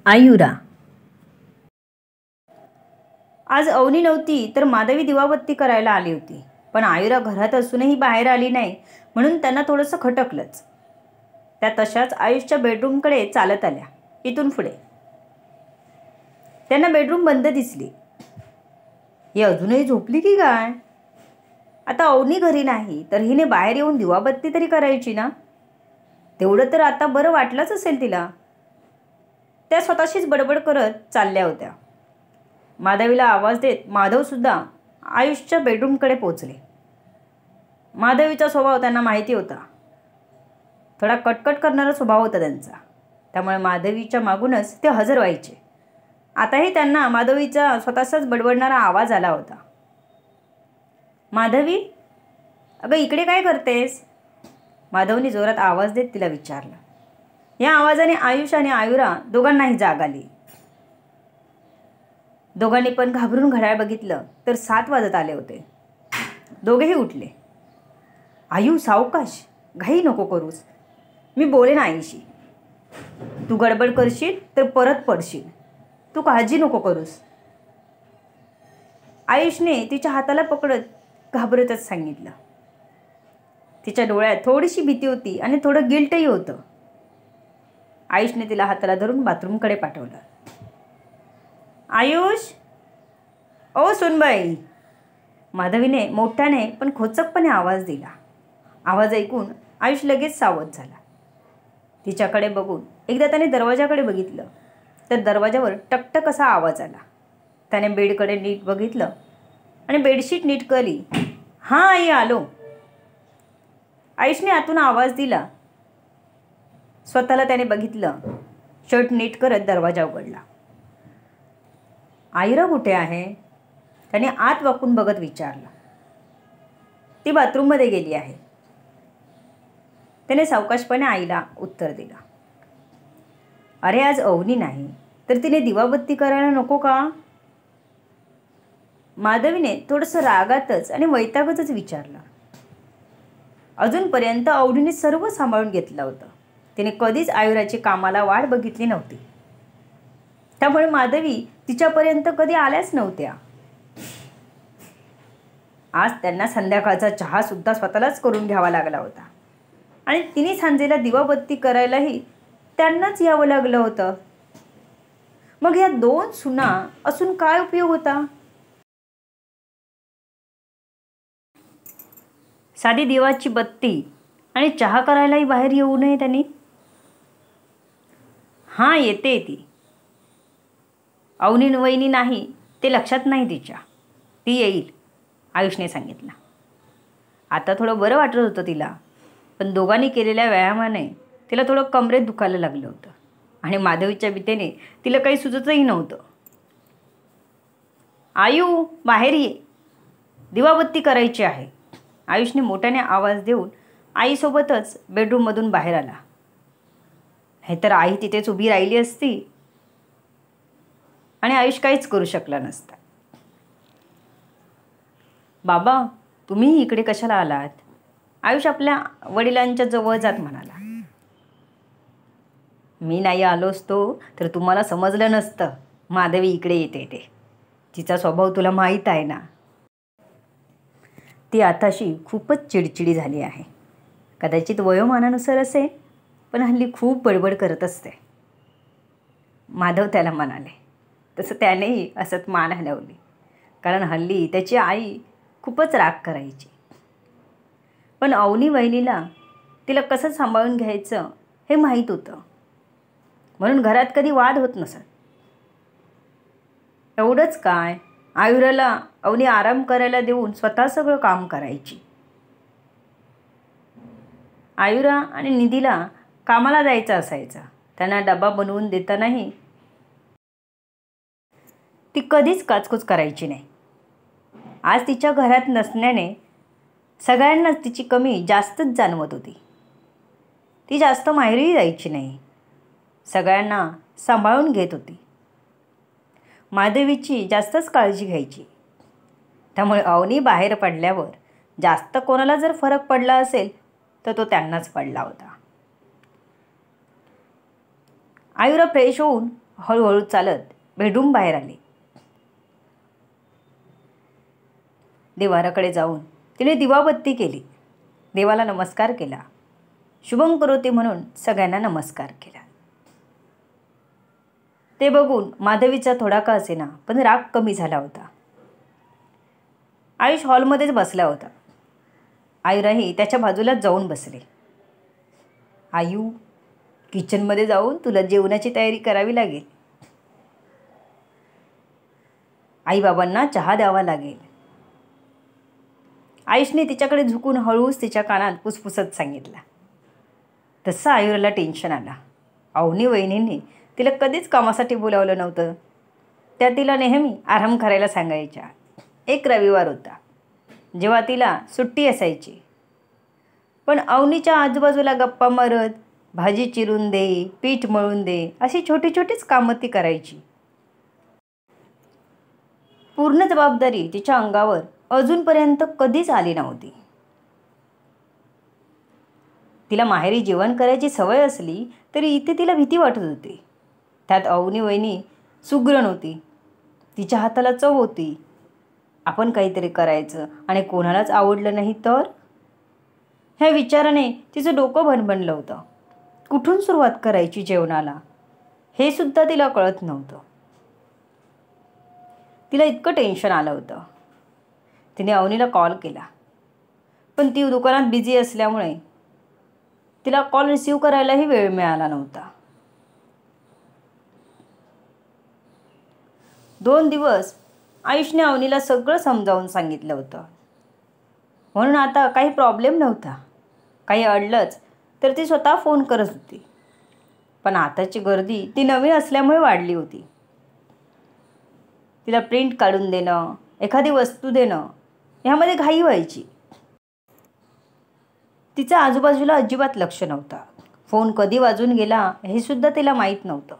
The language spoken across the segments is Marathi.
आयुरा. आज अवनी नव्हती तर माधवी दिवाबत्ती करायला आली होती, पण आयुरा घरात असूनही बाहेर आली नाही म्हणून त्यांना थोडंसं खटकलंच. त्या तशाच आयुषच्या बेडरूमकडे चालत आल्या. इथून पुढे त्यांना बेडरूम बंद दिसली. ही अजूनही झोपली की काय? आता अवनी घरी नाही तर हिने बाहेर येऊन दिवाबत्ती तरी करायची ना. तेवढं तर आता बरं वाटलंच असेल तिला. त्या स्वतःशीच बडबड करत चालल्या होत्या. माधवीला आवाज देत माधवसुद्धा आयुषच्या बेडरूमकडे पोचले. माधवीचा स्वभाव त्यांना माहिती होता. थोडा कटकट करणारा स्वभाव होता त्यांचा, त्यामुळे माधवीच्या मागूनच ते हजर व्हायचे. आताही त्यांना माधवीचा स्वतःचाच बडबडणारा आवाज आला होता. माधवी, अगं इकडे काय करतेस? माधवने जोरात आवाज देत तिला विचारलं. या आवाजाने आयुष आणि आयुरा दोघांनाही जाग आली. दोघांनी पण घाबरून घड्याळ बघितलं तर 7 वाजत आले होते. दोघेही उठले. आयु, सावकाश, घाई नको करूस. मी बोलेन आईशी. तू गडबड करशील तर परत पडशील. तू काळजी नको करूस. आयुषने तिच्या हाताला पकडत घाबरतच सांगितलं. तिच्या डोळ्यात थोडीशी भीती होती आणि थोडं गिल्टही होतं. आयुषने तिला हाताला धरून बाथरूमकडे पाठवलं. आयुष, ओ सुनबाई. माधवीने मोठ्याने पण खोचकपणे आवाज दिला. आवाज ऐकून आयुष लगेच सावध झाला. तिच्याकडे बघून एकदा त्याने दरवाजाकडे बघितलं तर दरवाजावर टकटक असा आवाज आला. त्याने बेडकडे नीट बघितलं आणि बेडशीट नीट केली. हां आई, आलो. आयुषने आतून आवाज दिला. स्वतःला त्याने बघितलं. शर्ट नीट करत दरवाजा उघडला. आयुरा कुठे आहे? त्याने आत वाकून बघत विचारलं. ती बाथरूममध्ये गेली आहे. त्याने सावकाशपणे आईला उत्तर दिलं. अरे आज अवनी नाही तर तिने दिवाबत्ती करायला नको का? माधवीने थोडंसं रागातच आणि वैतागतच विचारलं. अजूनपर्यंत अवनीने सर्व सांभाळून घेतलं होतं. तिने कधीच आयुराची कामाला वाट बघितली नव्हती. त्यामुळे माधवी तिच्यापर्यंत कधी आल्याच नव्हत्या. आज त्यांना संध्याकाळचा चहासुद्धा स्वतःलाच करून घ्यावा लागला होता आणि तिने सांजेला दिवाबत्ती करायलाही त्यांनाच यावं लागलं होतं. मग या 2 सुना असून काय उपयोग होता? साधी दिवाची बत्ती आणि चहा करायलाही बाहेर येऊ नये त्यांनी. हां, येते ती. अवनी वहिनी नाही ते लक्षात नाही तिच्या. ती येईल, आयुषने सांगितलं. आता थोडं बरं वाटत होतं तिला, पण दोघांनी केलेल्या व्यायामाने तिला थोडं कमरेत दुखायला लागलं होतं आणि माधवीच्या भीतीने तिला काही सुचतही नव्हतं. आयु, बाहेर ये, दिवाबत्ती करायची आहे. आयुषने मोठ्याने आवाज देऊन आईसोबतच बेडरूममधून बाहेर आला. नाहीतर आई तिथेच उभी राहिली असती आणि आयुष काहीच करू शकला नसता. बाबा, तुम्ही इकडे कशाला आलात? आयुष आपल्या वडिलांच्या जवळ जात म्हणाला. मी नाही आलो असतो तर तुम्हाला समजलं नसतं माधवी इकडे येते ते. तिचा स्वभाव तुला माहीत आहे ना. ती आताशी खूपच चिडचिडी झाली आहे. कदाचित वयोमानानुसार असेल, पण हल्ली खूप बडबड करत असते. माधव त्याला म्हणाले. तसं त्यानेही असत मान हलवली, कारण हल्ली त्याची आई खूपच राग करायची. पण अवनी वहिनीला तिला कसं सांभाळून घ्यायचं हे माहीत होतं, म्हणून घरात कधी वाद होत नसत. एवढंच काय, आयुराला अवनी आराम करायला देऊन स्वतः सगळं काम करायची. आयुरा आणि निधीला कामाला जायचं असायचं. त्यांना डबा बनवून देतानाही ती कधीच काचकूच करायची नाही. आज तिच्या घरात नसण्याने सगळ्यांनाच तिची कमी जास्तच जाणवत होती. ती जास्त माहेरीही जायची नाही. सगळ्यांना सांभाळून घेत होती. माधवीची जास्तच काळजी घ्यायची. त्यामुळे अवनी बाहेर पडल्यावर जास्त कोणाला जर फरक पडला असेल तर तो त्यांनाच पडला होता. आयुरा फ्रेश होऊन हळूहळू चालत बेडरूम बाहेर आली. देवाराकडे जाऊन तिने दिवाबत्ती केली. देवाला नमस्कार केला. शुभं करोती म्हणून सगळ्यांना नमस्कार केला. ते बघून माधवीचा थोडा का असेना पण राग कमी झाला होता. आयुष हॉलमध्येच बसला होता. आयुराही त्याच्या बाजूलाच जाऊन बसले. आयु, किचनमध्ये जाऊन तुला जेवणाची तयारी करावी लागेल. आईबाबांना चहा द्यावा लागेल. आयुषने तिच्याकडे झुकून हळूच तिच्या कानात पुसपुसत सांगितलं. तसं आयुराला टेन्शन आला. अवनी वहिनींनी तिला कधीच कामासाठी बोलावलं नव्हतं. त्या तिला नेहमी आराम करायला सांगायच्या. एक रविवार होता जेव्हा तिला सुट्टी असायची. पण अवनीच्या आजूबाजूला गप्पा मारत भाजी चिरून दे, पीठ मळून दे अशी छोटी छोटीच कामं ती करायची. पूर्ण जबाबदारी तिच्या अंगावर अजूनपर्यंत कधीच आली नव्हती. तिला माहेरी जेवण करायची सवय असली तरी इथे तिला भीती वाटत होती. त्यात अवनी वहिनी सुगरण होती. तिच्या हाताला चव होती. आपण काहीतरी करायचं आणि कोणालाच आवडलं नाही तर, ह्या विचाराने तिचं डोकं भणभणलं होतं. कुठून सुरुवात करायची जेवणाला हे सुद्धा तिला कळत नव्हतं. तिला इतकं टेन्शन आलं होतं. तिने अवनीला कॉल केला पण ती दुकानात बिझी असल्यामुळे तिला कॉल रिसीव करायलाही वेळ मिळाला नव्हता. 2 दिवस आयुषने अवनीला सगळं समजावून सांगितलं होतं. म्हणून आता काही प्रॉब्लेम नव्हता. काही अडलंच तर ती स्वतः फोन करत होती. पण आताची गर्दी ती नवीन असल्यामुळे वाढली होती. तिला प्रिंट काढून देणं, एखादी वस्तू देणं ह्यामध्ये घाई व्हायची. तिचं आजूबाजूला अजिबात लक्ष नव्हतं. फोन कधी वाजून गेला हे सुद्धा तिला माहीत नव्हतं.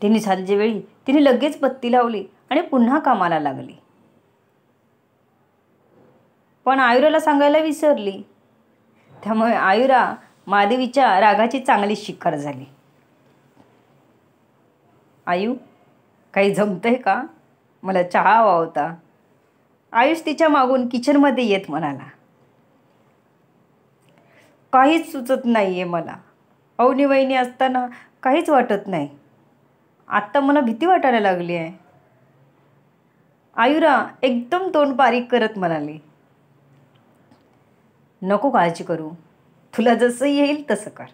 तिने सांजेवेळी तिने लगेच बत्ती लावली आणि पुन्हा कामाला लागली. पण आयुराला सांगायला विसरली. त्यामुळे आयुरा माधवीच्या रागाची चांगली शिकार झाली. आयु, काही जमतंय का? मला चहा हवा होता. आयुष तिच्या मागून किचनमध्ये येत म्हणाला. काहीच सुचत नाही आहे मला. अवनी वहिनी असताना काहीच वाटत नाही. आत्ता मला भीती वाटायला लागली आहे. आयुरा एकदम तोंड बारीक करत म्हणाली. नको काळजी करू. तुला जसं येईल तसं कर.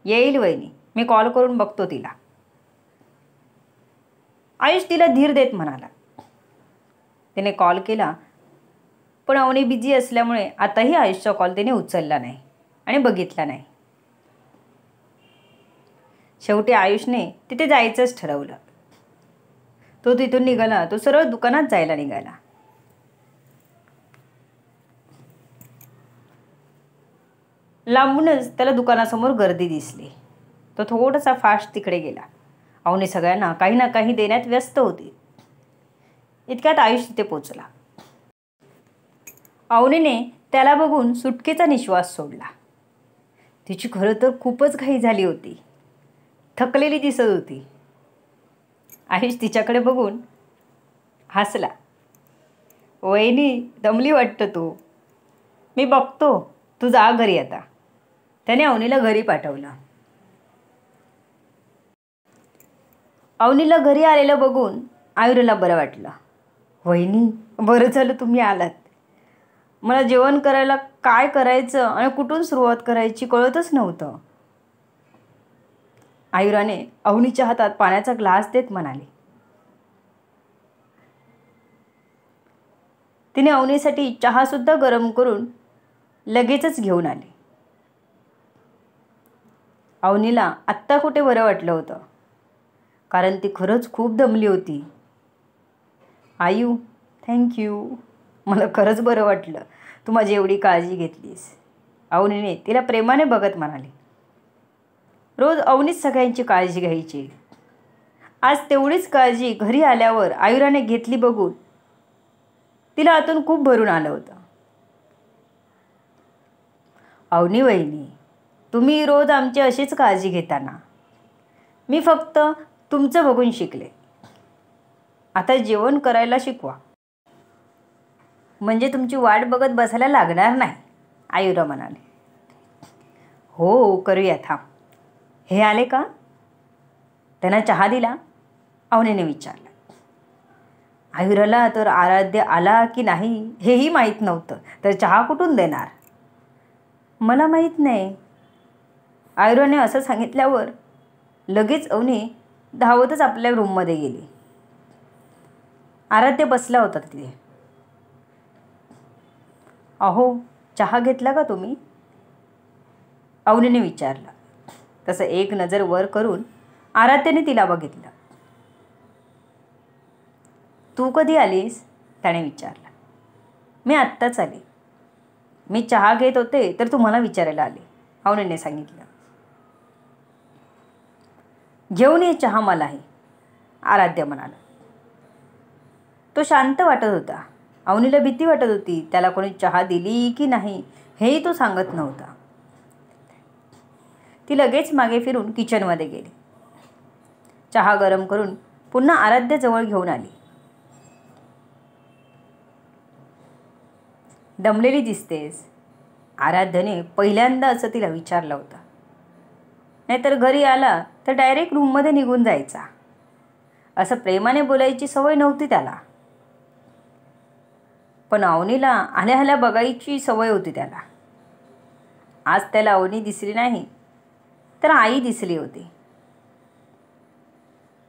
येईल वहिनी, मी कॉल करून बघतो तिला. आयुष तिला धीर देत म्हणाला. तिने कॉल केला पण अवनी बिझी असल्यामुळे आताही आयुषचा कॉल तिने उचलला नाही आणि बघितला नाही. शेवटी आयुषने तिथे जायचंच ठरवलं. तो तिथून निघाला. तो सरळ दुकानात जायला निघाला. लांबूनच त्याला दुकानासमोर गर्दी दिसली. तो थोडासा फास्ट तिकडे गेला. अवनी सगळ्यांना काही ना काही देण्यात व्यस्त होती. इतक्यात आयुष तिथे पोचला. अवनीने त्याला बघून सुटकेचा निश्वास सोडला. तिची खरं तर खूपच घाई झाली होती. थकलेली दिसत होती. आयुष तिच्याकडे बघून हसला. वहिनी, दमली वाटतं तू. मी बघतो, तू जा घरी आता. त्याने अवनीला घरी पाठवलं. अवनीला घरी आलेलं बघून आयुराला बरं वाटलं. वहिनी, बरं झालं तुम्ही आलात. मला जेवण करायला काय करायचं आणि कुठून सुरुवात करायची कळतच नव्हतं. आयुराने अवनीच्या हातात पाण्याचा ग्लास देत म्हणाली. तिने अवनीसाठी चहासुद्धा गरम करून लगेचच घेऊन आली. अवनीला आत्ता कुठे बरं वाटलं होतं कारण ती खरंच खूप दमली होती. आयु, थँक्यू. मला खरंच बरं वाटलं तू माझी एवढी काळजी घेतलीस. अवनीने तिला प्रेमाने बघत म्हणाली. रोज अवनीच सगळ्यांची काळजी घ्यायची. आज तेवढीच काळजी घरी आल्यावर आयुराने घेतली बघून तिला आतून खूप भरून आलं होतं. अवनी वहिनी, तुम्ही रोज आमची अशीच काळजी घेता ना. मी फक्त तुमचं बघून शिकले. आता जेवण करायला शिकवा, म्हणजे तुमची वाट बघत बसायला लागणार नाही, आयुरा म्हणाले. हो करूया, थांब. हे आले का? त्यांना चहा दिला, अवनीने विचारलं. आयुराला तर आराध्य आला की नाही हेही माहीत नव्हतं, तर चहा कुठून देणार? मला माहीत नाही, आयुराने असं सांगितल्यावर लगेच अवनी धावतच आपल्या रूममध्ये गेली. आराध्य बसला होता तिथे. अहो, चहा घेतला का तुम्ही? अवनीने विचारलं. तसं एक नजर वर करून आराध्याने तिला बघितलं. तू कधी आलीस? त्याने विचारलं. मी आत्ताच आले. मी चहा घेत होते तर तुम्हाला विचारायला आले, अवनीने सांगितलं. घेऊन ये चहा मलाही, आराध्य म्हणाला. तो शांत वाटत होता. अवनीला भीती वाटत होती. त्याला कोणी चहा दिली की नाही हेही तो सांगत नव्हता. ती लगेच मागे फिरून किचनमध्ये गेली. चहा गरम करून पुन्हा आराध्याजवळ घेऊन आली. दमलेली दिसतेस, आराध्याने पहिल्यांदा असं तिला विचारलं होतं. नाहीतर घरी आला तर डायरेक्ट रूममध्ये निघून जायचा. असं प्रेमाने बोलायची सवय नव्हती त्याला. पण अवनीला आल्या आल्या बघायची सवय होती त्याला. आज त्याला अवनी दिसली नाही तर आई दिसली होती.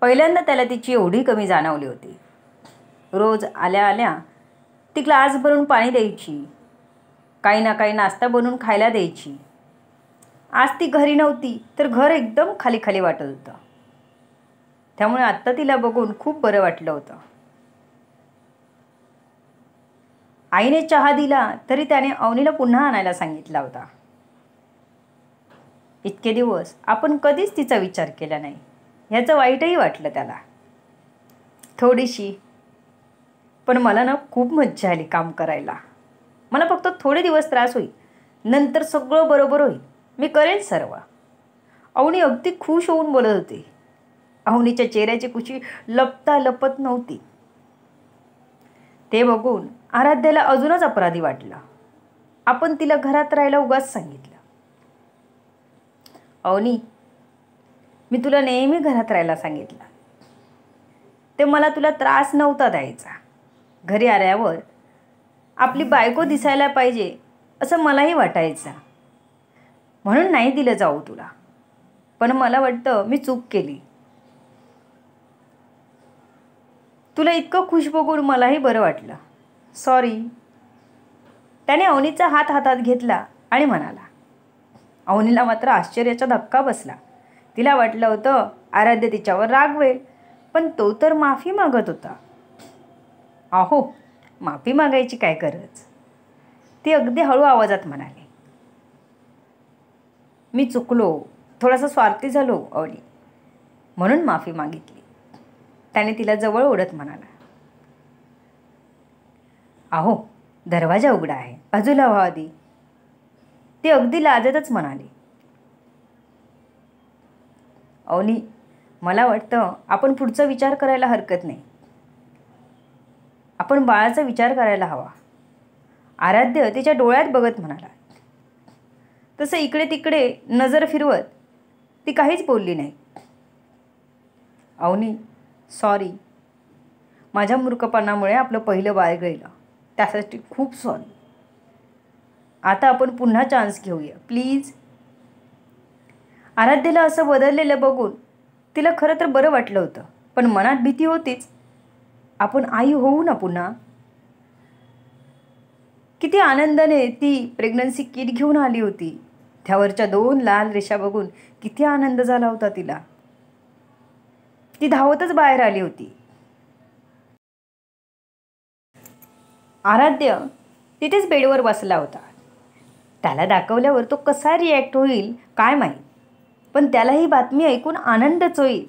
पहिल्यांदा त्याला तिची एवढी कमी जाणवली होती. रोज आल्या आल्या ती ग्लास भरून पाणी द्यायची, काही ना काही नाश्ता बनवून खायला द्यायची. आज ती घरी नव्हती तर घर एकदम खाली खाली वाटत होतं. त्यामुळे आत्ता तिला बघून खूप बरं वाटलं होतं. आईने चहा दिला तरी त्याने अवनीला पुन्हा आणायला सांगितला होता. इतके दिवस आपण कधीच तिचा विचार केला नाही, ह्याचं वाईटही वाटलं त्याला थोडीशी. पण मला ना खूप मज्जा आली काम करायला. मला फक्त थोडे दिवस त्रास होईल, नंतर सगळं बरोबर होईल. मी करेन सर्व. अवनी अगदी खुश होऊन बोलत होती. अवनीच्या चेहऱ्याची खुशी लपता लपत नव्हती. ते बघून आराध्याला अजूनच अपराधी वाटलं. आपण तिला घरात राहायला उगाच सांगितलं. अवनी, मी तुला नेहमी घरात राहायला सांगितलं. ते मला तुला त्रास नव्हता द्यायचा. घरी आल्यावर आपली बायको दिसायला पाहिजे असं मलाही वाटायचं, म्हणून नाही दिलं जाऊ तुला. पण मला वाटतं मी चूक केली. तुला इतकं खुश बघून मलाही बरं वाटलं. सॉरी. त्याने अवनीचा हात हातात घेतला आणि म्हणाला. अवनीला मात्र आश्चर्याचा धक्का बसला. तिला वाटलं होतं आराध्य तिच्यावर रागवेल, पण तो तर माफी मागत होता. अहो, माफी मागायची काय गरज? ती अगदी हळू आवाजात म्हणाली. मी चुकलो, थोडासा स्वार्थी झालो अवनी, म्हणून माफी मागितली. त्याने तिला जवळ ओढत म्हणाला. अहो, दरवाजा उघडा आहे, बाजूला व्हा आधी. ती अगदी लाजतच म्हणाली. अवनी, मला वाटतं आपण पुढचा विचार करायला हरकत नाही. आपण बाळाचा विचार करायला हवा, आराध्य तिच्या डोळ्यात बघत म्हणाला. तसं इकडे तिकडे नजर फिरवत ती काहीच बोलली नाही. अवनी, सॉरी. माझ्या मूर्खपणामुळे आपलं पहिलं बाळ गेलं, त्यासाठी खूप सॉरी. आता आपण पुन्हा चान्स घेऊया प्लीज. आराध्यला असं बदललेलं बघून तिला खरं तर बरं वाटलं होतं, पण मनात भीती होतीच. आपण आई होऊ ना पुन्हा. किती आनंदाने ती प्रेग्नन्सी किट घेऊन आली होती. त्यावरच्या 2 लाल रेषा बघून किती आनंद झाला होता तिला. ती धावतच बाहेर आली होती. आराध्य तिथेच बेडवर बसला होता. त्याला दाखवल्यावर तो कसा रिॲक्ट होईल काय माहीत, पण त्याला ही बातमी ऐकून आनंदच होईल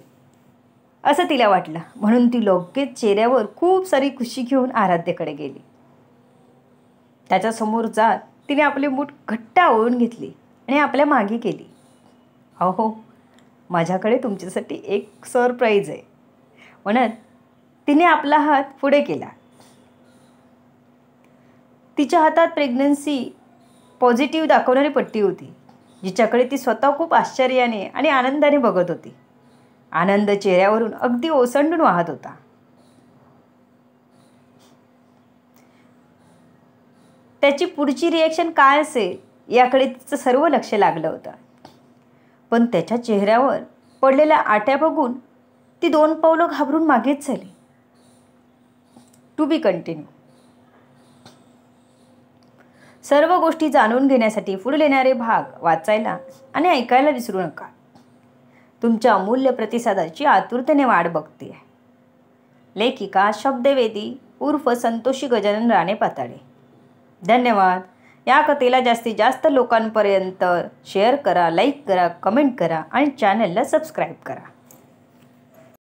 असं तिला वाटलं. म्हणून ती लगेच चेहऱ्यावर खूप सारी खुशी घेऊन आराध्यकडे गेली. त्याच्यासमोर जात तिने आपली मूठ घट्ट आवळून घेतली आणि आपल्या मागे केली. अहो, माझ्याकडे तुमच्यासाठी एक सरप्राईज आहे, म्हणत तिने आपला हात पुढे केला. तिच्या हातात प्रेग्नन्सी पॉझिटिव्ह दाखवणारी पट्टी होती, जिच्याकडे ती स्वतः खूप आश्चर्याने आणि आनंदाने बघत होती. आनंद चेहऱ्यावरून अगदी ओसंडून वाहत होता. त्याची पुढची रिॲक्शन काय असेल याकडे तिचं सर्व लक्ष लागलं होतं. पण त्याच्या चेहऱ्यावर पडलेल्या आट्या बघून ती 2 पावलं घाबरून मागेच झाली. To be continue. सर्व गोष्टी जाणून घेण्यासाठी पुढे येणारे भाग वाचायला आणि ऐकायला विसरू नका. तुमच्या अमूल्य प्रतिसादाची आतुरतेने वाट बघते. लेखिका शब्दवेदी उर्फ संतोषी गजानन राणे पाताळे. धन्यवाद. या कथेला जास्तीत जास्त लोकांपर्यंत शेअर करा, लाईक करा, कमेंट करा आणि चॅनलला सबस्क्राईब करा.